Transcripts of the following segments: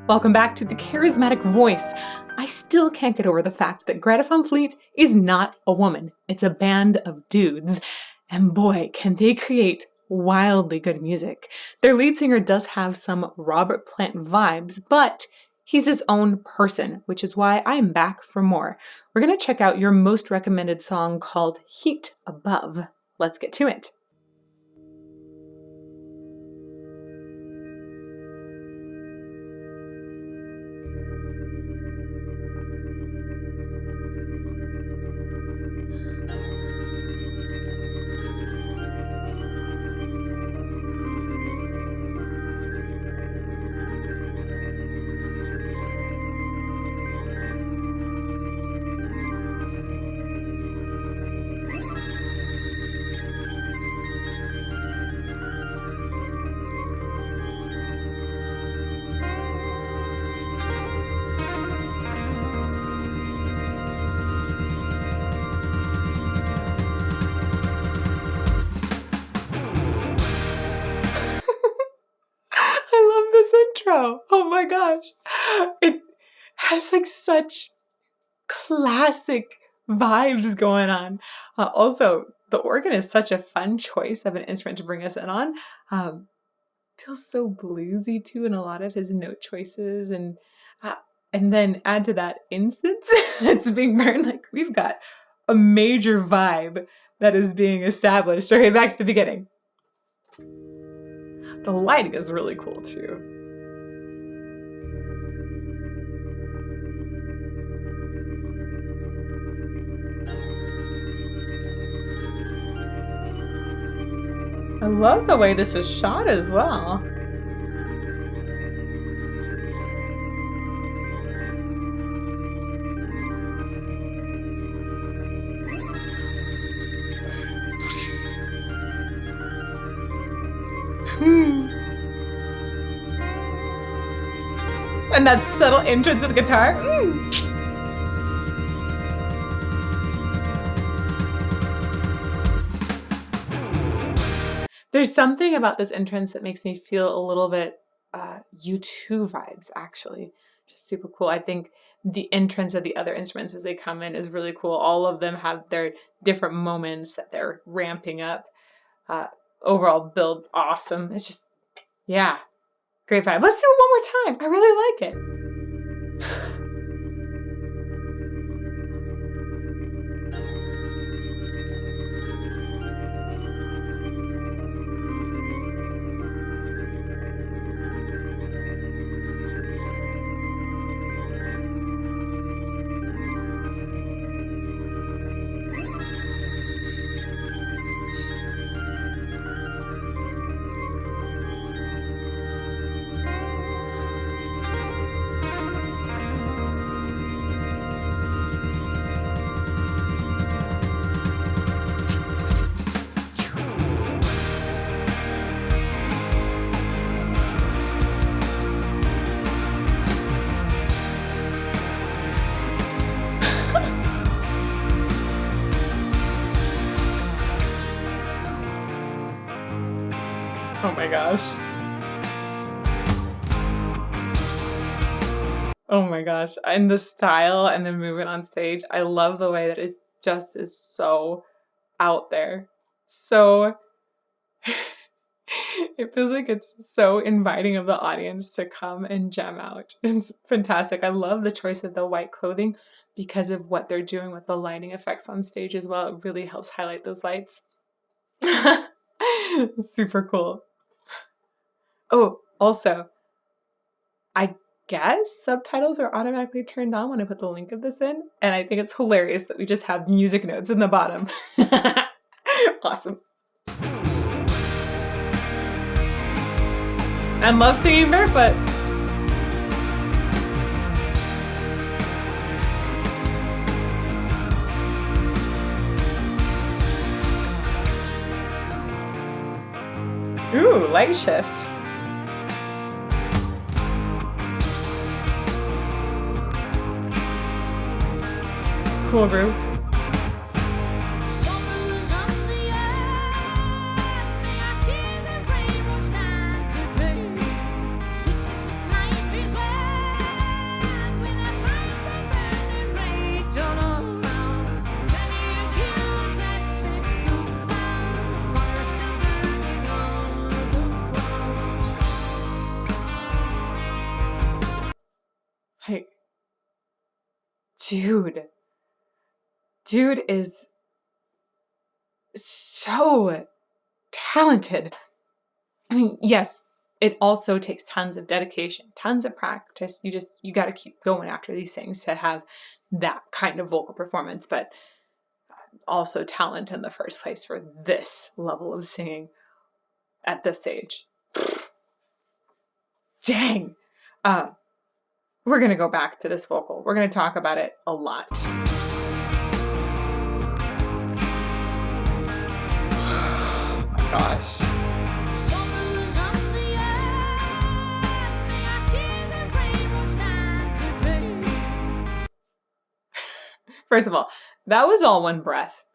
Welcome back to the Charismatic Voice. I still can't get over the fact that Greta Van Fleet is not a woman. It's a band of dudes. And boy, can they create wildly good music. Their lead singer does have some Robert Plant vibes, but he's his own person, which is why I'm back for more. We're going to check out your most recommended song called Heat Above. Let's get to it. Intro. Oh my gosh. It has like such classic vibes going on. Also, the organ is such a fun choice of an instrument to bring us in on. Feels so bluesy too in a lot of his note choices, and then add to that incense that's being burned. Like, we've got a major vibe that is being established. Okay, back to the beginning. The lighting is really cool too. I love the way this is shot as well. And that subtle entrance of the guitar. There's something about this entrance that makes me feel a little bit U2 vibes, actually. Just super cool. I think the entrance of the other instruments as they come in is really cool. All of them have their different moments that they're ramping up. Overall build, awesome. It's just, yeah, great vibe. Let's do it one more time. I really like it. Oh my gosh. Oh my gosh. And the style and the movement on stage, I love the way that it just is so out there. So, it feels like it's so inviting of the audience to come and jam out. It's fantastic. I love the choice of the white clothing because of what they're doing with the lighting effects on stage as well. It really helps highlight those lights. Super cool. Oh, also, I guess subtitles are automatically turned on when I put the link of this in, and I think it's hilarious that we just have music notes in the bottom. Awesome. And love singing barefoot. Ooh, light shift. Cool groove. Like, dude is so talented. I mean, yes, it also takes tons of dedication, tons of practice. You got to keep going after these things to have that kind of vocal performance, but also talent in the first place for this level of singing at this age. Dang. We're going to go back to this vocal. We're going to talk about it a lot. Oh my gosh. First of all, that was all one breath.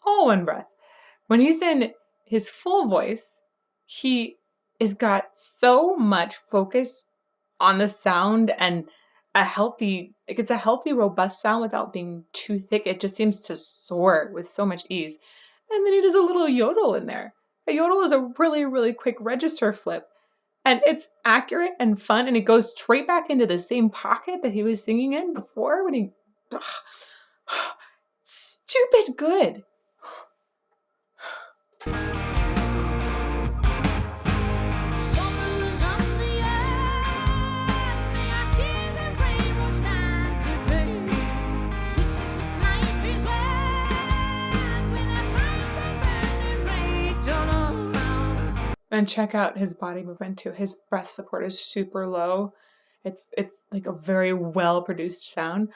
All one breath. When he's in his full voice, he has got so much focus on the sound and it's a healthy, robust sound without being too thick. It just seems to soar with so much ease. And then he does a little yodel in there. A yodel is a really, really quick register flip. And it's accurate and fun. And it goes straight back into the same pocket that he was singing in before when he... Stupid good. And check out his body movement too. His breath support is super low. It's like a very well produced sound.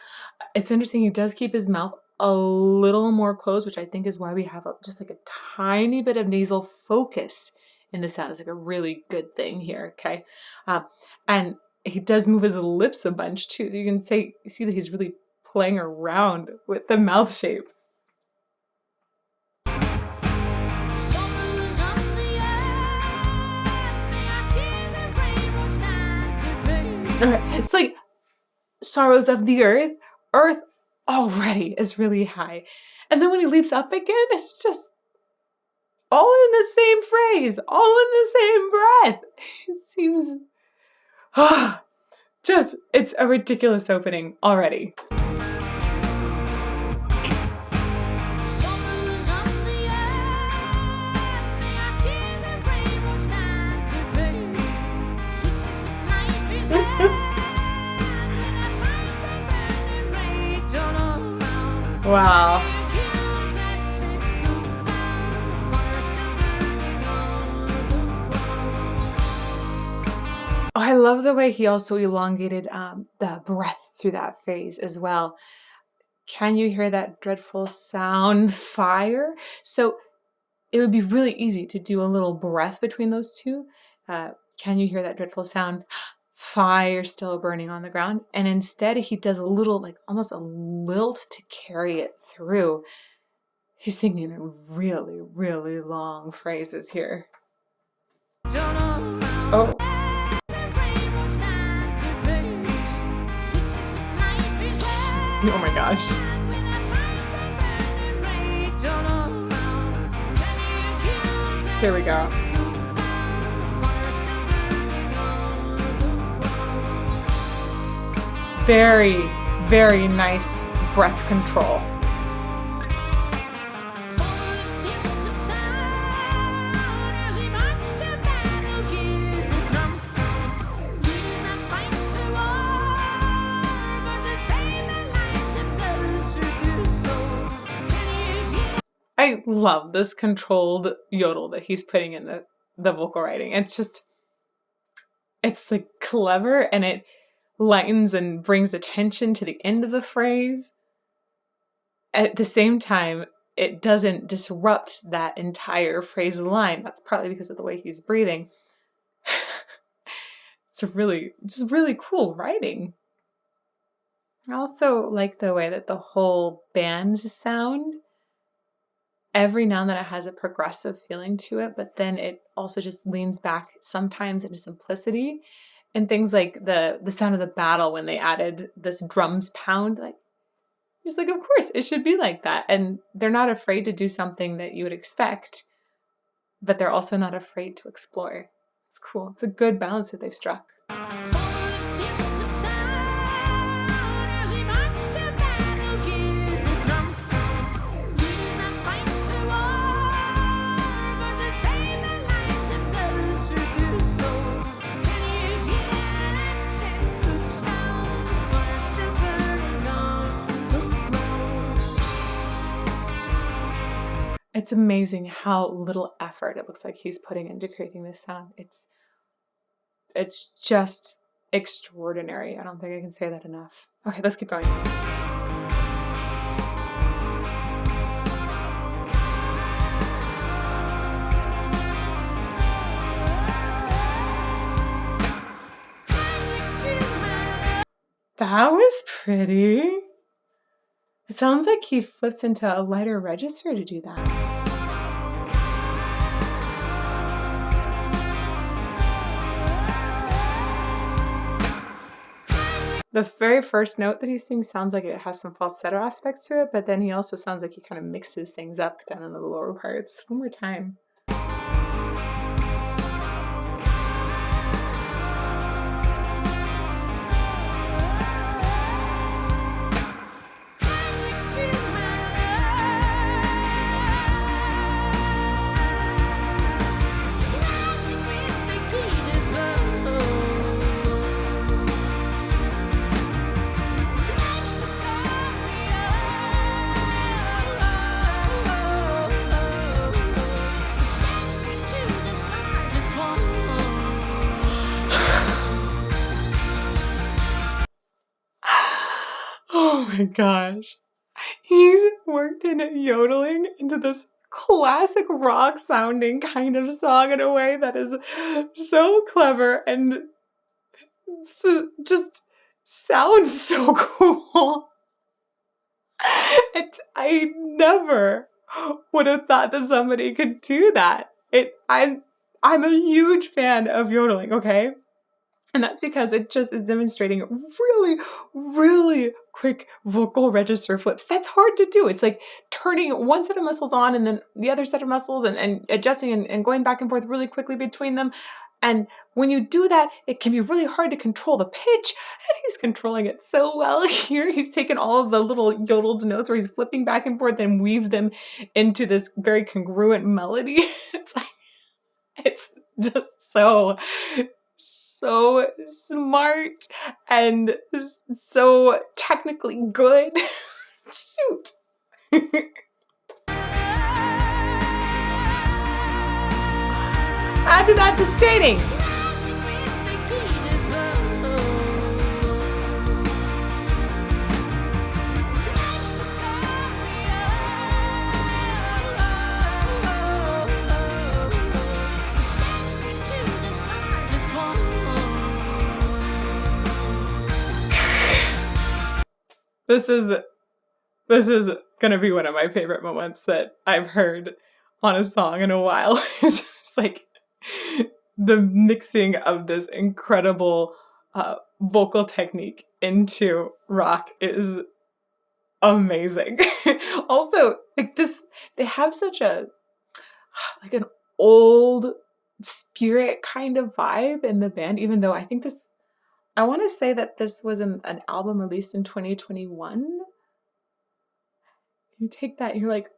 It's interesting. He does keep his mouth a little more closed, which I think is why we have just like a tiny bit of nasal focus in the sound. It's like a really good thing here. Okay, and he does move his lips a bunch too, so you can see that he's really playing around with the mouth shape. It's like sorrows of the earth. Earth already is really high. And then when he leaps up again, it's just all in the same phrase, all in the same breath. It seems, it's a ridiculous opening already. Wow. Oh, I love the way he also elongated the breath through that phrase as well. Can you hear that dreadful sound, fire? So it would be really easy to do a little breath between those two. Can you hear that dreadful sound? Fire still burning on the ground. And instead he does a little, like almost a lilt to carry it through. He's thinking in really, really long phrases here. Oh. Oh my gosh. Here we go. Very, very nice breath control. I love this controlled yodel that he's putting in the vocal writing. It's like clever, and it lightens and brings attention to the end of the phrase. At the same time, it doesn't disrupt that entire phrase line. That's partly because of the way he's breathing. It's just really cool writing. I also like the way that the whole bands sound. Every now and then it has a progressive feeling to it, but then it also just leans back sometimes into simplicity. And things like the sound of the battle when they added this drums pound, like it's like, of course it should be like that. And they're not afraid to do something that you would expect, but they're also not afraid to explore. It's cool. It's a good balance that they've struck. It's amazing how little effort it looks like he's putting into creating this sound. It's just extraordinary. I don't think I can say that enough. Okay, let's keep going. That was pretty. It sounds like he flips into a lighter register to do that. The very first note that he sings sounds like it has some falsetto aspects to it, but then he also sounds like he kind of mixes things up down in the lower parts. One more time. Oh my gosh. He's worked in yodeling into this classic rock sounding kind of song in a way that is so clever and just sounds so cool. I never would have thought that somebody could do that. I'm a huge fan of yodeling, okay? And that's because it just is demonstrating really, really quick vocal register flips. That's hard to do. It's like turning one set of muscles on and then the other set of muscles and adjusting and going back and forth really quickly between them. And when you do that, it can be really hard to control the pitch. And he's controlling it so well here. He's taken all of the little yodeled notes where he's flipping back and forth and weaved them into this very congruent melody. It's just so smart and so technically good. Shoot. Add to that sustaining. This is gonna be one of my favorite moments that I've heard on a song in a while. It's just like the mixing of this incredible vocal technique into rock is amazing. Also, like this, they have such a like an old spirit kind of vibe in the band, even though I want to say that this was an album released in 2021. You take that, you're like,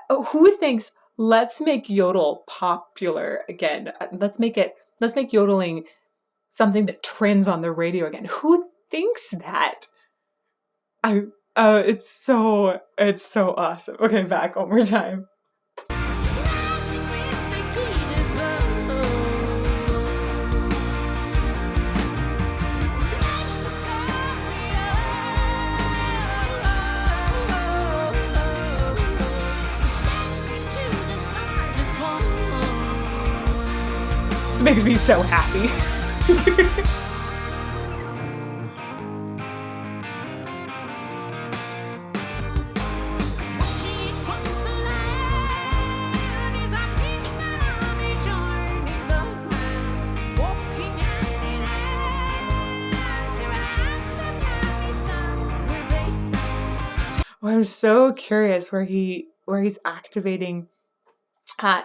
who thinks, let's make yodel popular again? Let's make yodeling something that trends on the radio again. Who thinks that? It's so awesome. Okay, back one more time. This makes me so happy. Well, I'm so curious where he's activating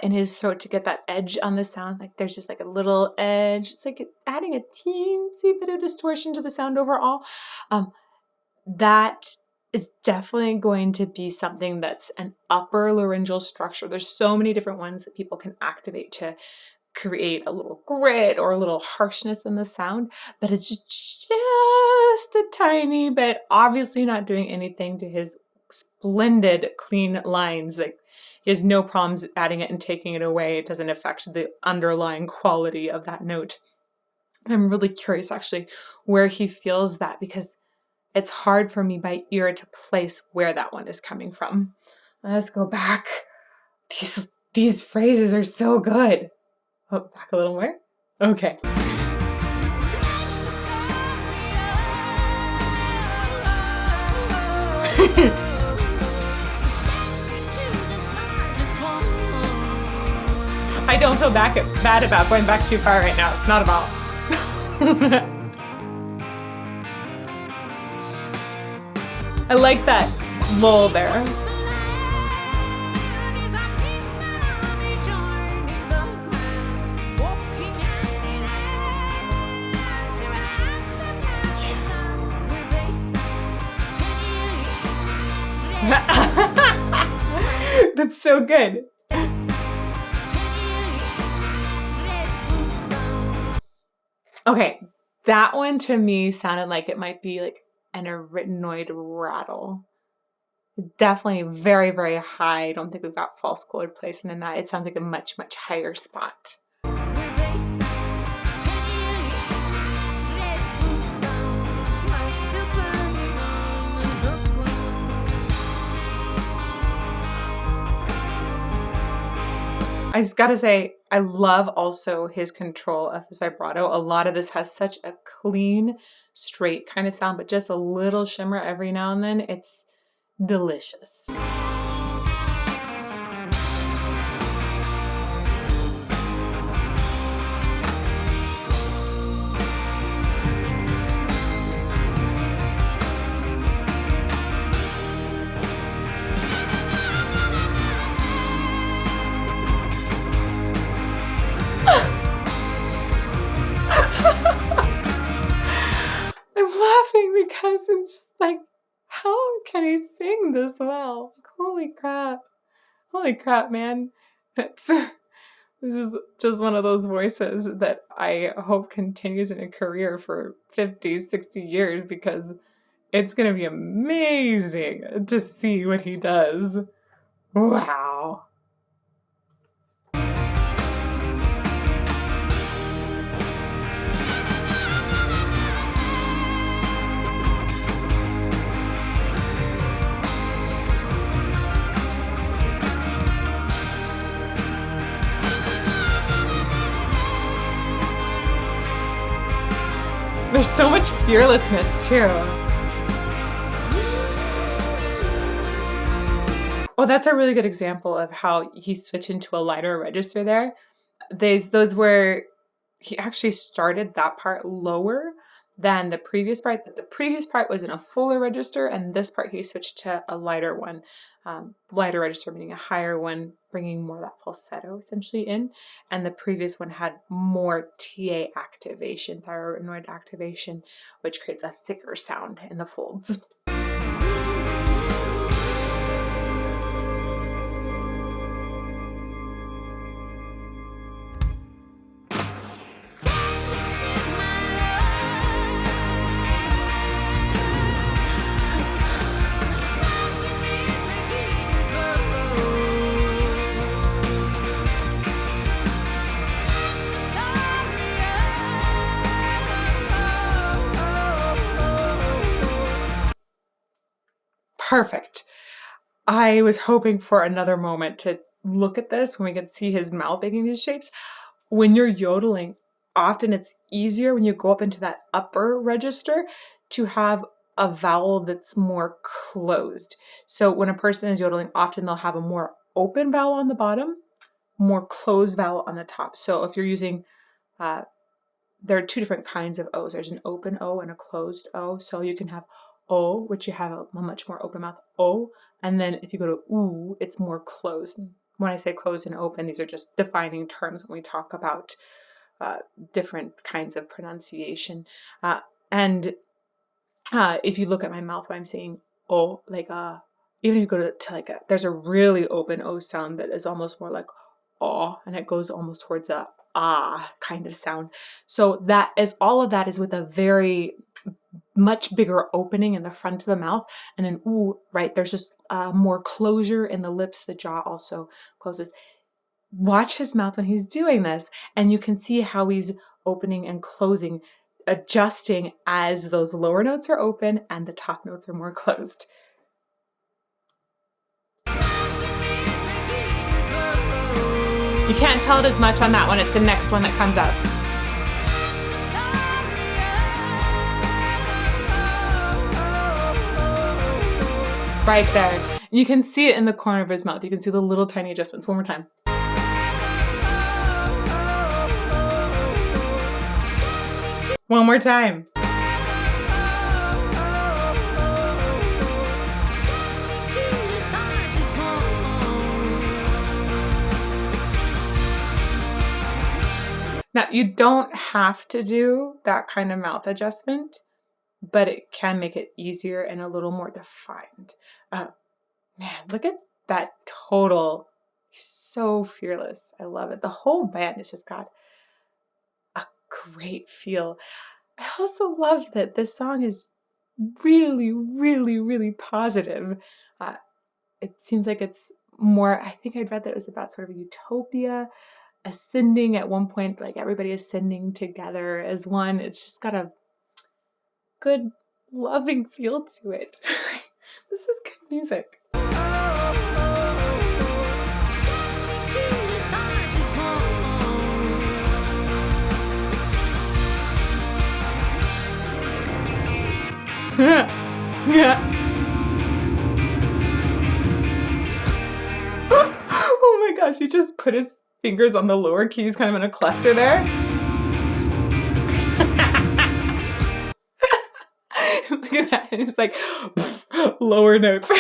in his throat to get that edge on the sound. Like there's just like a little edge. It's like adding a teensy bit of distortion to the sound overall. That is definitely going to be something that's an upper laryngeal structure. There's so many different ones that people can activate to create a little grit or a little harshness in the sound, but it's just a tiny bit, obviously not doing anything to his splendid, clean lines. Like he has no problems adding it and taking it away. It doesn't affect the underlying quality of that note. I'm really curious actually where he feels that, because it's hard for me by ear to place where that one is coming from. Let's go back. These phrases are so good. Oh, back a little more. Okay. I don't feel bad about going back too far right now. Not at all. I like that lull there. That's so good. Okay, that one to me sounded like it might be like an arytenoid rattle. Definitely very, very high. I don't think we've got false chord placement in that. It sounds like a much, much higher spot. I just gotta say, I love also his control of his vibrato. A lot of this has such a clean, straight kind of sound, but just a little shimmer every now and then. It's delicious. Because it's like, how can he sing this well? Like, holy crap, man. This is just one of those voices that I hope continues in a career for 50, 60 years, because it's going to be amazing to see what he does. Wow. There's so much fearlessness too. Oh, that's a really good example of how he switched into a lighter register there. Those were, he actually started that part lower than the previous part. The previous part was in a fuller register, and this part he switched to a lighter one. Lighter register meaning a higher one, bringing more of that falsetto essentially in. And the previous one had more TA activation, thyroid activation, which creates a thicker sound in the folds. Perfect. I was hoping for another moment to look at this when we could see his mouth making these shapes. When you're yodeling, often it's easier when you go up into that upper register to have a vowel that's more closed. So when a person is yodeling, often they'll have a more open vowel on the bottom, more closed vowel on the top. So if you're using, there are two different kinds of O's. There's an open O and a closed O. So you can have O, which you have a much more open mouth, O. And then if you go to oo, it's more closed. When I say closed and open, these are just defining terms when we talk about different kinds of pronunciation. And if you look at my mouth when I'm saying O, like even if you go to like there's a really open O sound that is almost more like O, and it goes almost towards a ah kind of sound. So that is, all of that is with a very much bigger opening in the front of the mouth. And then, ooh, right, there's just more closure in the lips. The jaw also closes. Watch his mouth when he's doing this, and you can see how he's opening and closing, adjusting as those lower notes are open and the top notes are more closed. You can't tell it as much on that one. It's the next one that comes up. Right there. You can see it in the corner of his mouth. You can see the little tiny adjustments. One more time. One more time. Now, you don't have to do that kind of mouth adjustment, but it can make it easier and a little more defined. Man, look at that total. He's so fearless. I love it. The whole band has just got a great feel. I also love that this song is really, really, really positive. It seems like it's more, I think I'd read that it was about sort of a utopia, ascending at one point, like everybody ascending together as one. It's just got a good, loving feel to it. This is good music. Yeah. Oh my gosh, he just put his fingers on the lower keys kind of in a cluster there. Look at that. It's like lower notes.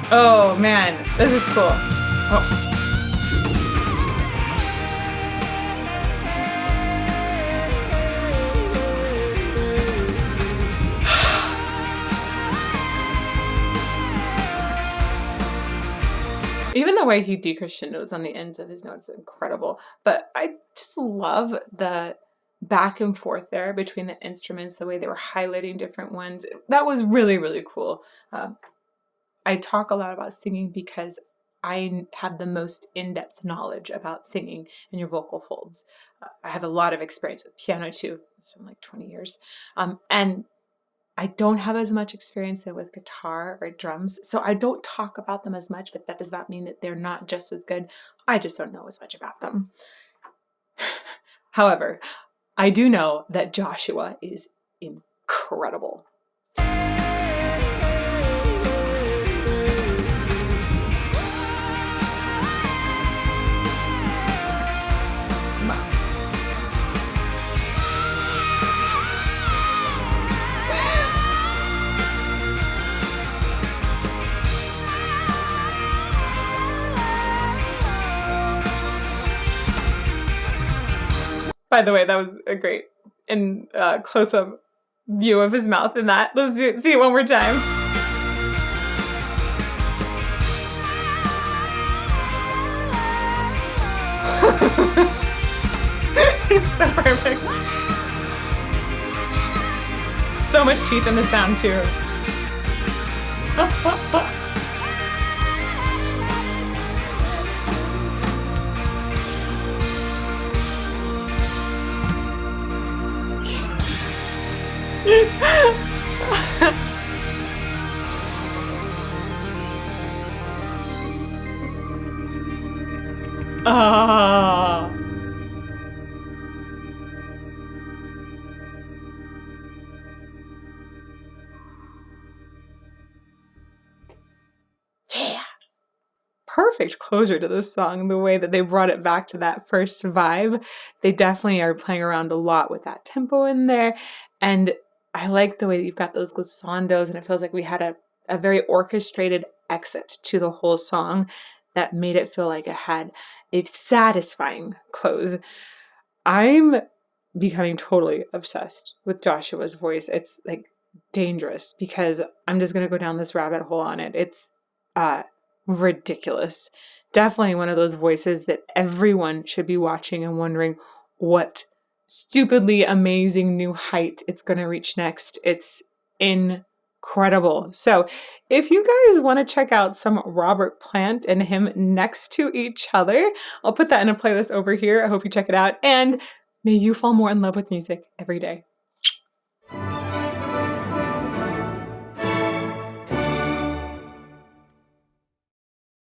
Oh man, this is cool. Oh. Even the way he decrescendos on the ends of his notes is incredible. But I just love the back and forth there between the instruments, the way they were highlighting different ones. That was really, really cool. I talk a lot about singing because I have the most in-depth knowledge about singing and your vocal folds. I have a lot of experience with piano too. Something like 20 years. And I don't have as much experience with guitar or drums, so I don't talk about them as much, but that does not mean that they're not just as good. I just don't know as much about them. However, I do know that Joshua is incredible. By the way, that was a great and close-up view of his mouth in that. Let's see it one more time. It's so perfect. So much teeth in the sound too. Ah. Yeah. Perfect closure to this song, the way that they brought it back to that first vibe. They definitely are playing around a lot with that tempo in there. And I like the way that you've got those glissandos, and it feels like we had a very orchestrated exit to the whole song that made it feel like it had a satisfying close. I'm becoming totally obsessed with Joshua's voice. It's like dangerous because I'm just going to go down this rabbit hole on it. It's ridiculous. definitely one of those voices that everyone should be watching and wondering what stupidly amazing new height it's going to reach next. It's incredible. So if you guys want to check out some Robert Plant and him next to each other, I'll put that in a playlist over here. I hope you check it out. And may you fall more in love with music every day.